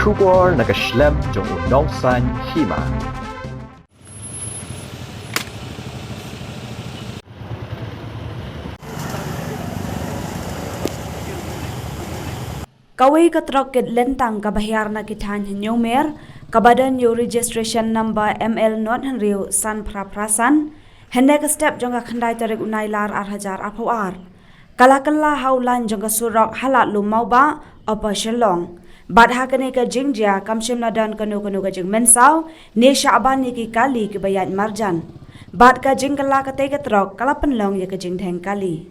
Kubor nagaslem jong unongsan Hima. Kawai ka Trok ket Lyntang ka bahyar na kithan hinyomer kabadan yo registration number ML not hanriu san praprasan hende ka step jong ka khandai tarik unai lar 8,000 apawar kala haulan jong ka surok halat Lummawbah apa shelong bad hakane ka jingja kamshim nadan kanu ka jing mensau ne Sha'ban ni ki kali ki bayat Marjan bad ka jing kala ka te ka Trok kala penlong ya ka jing theng kali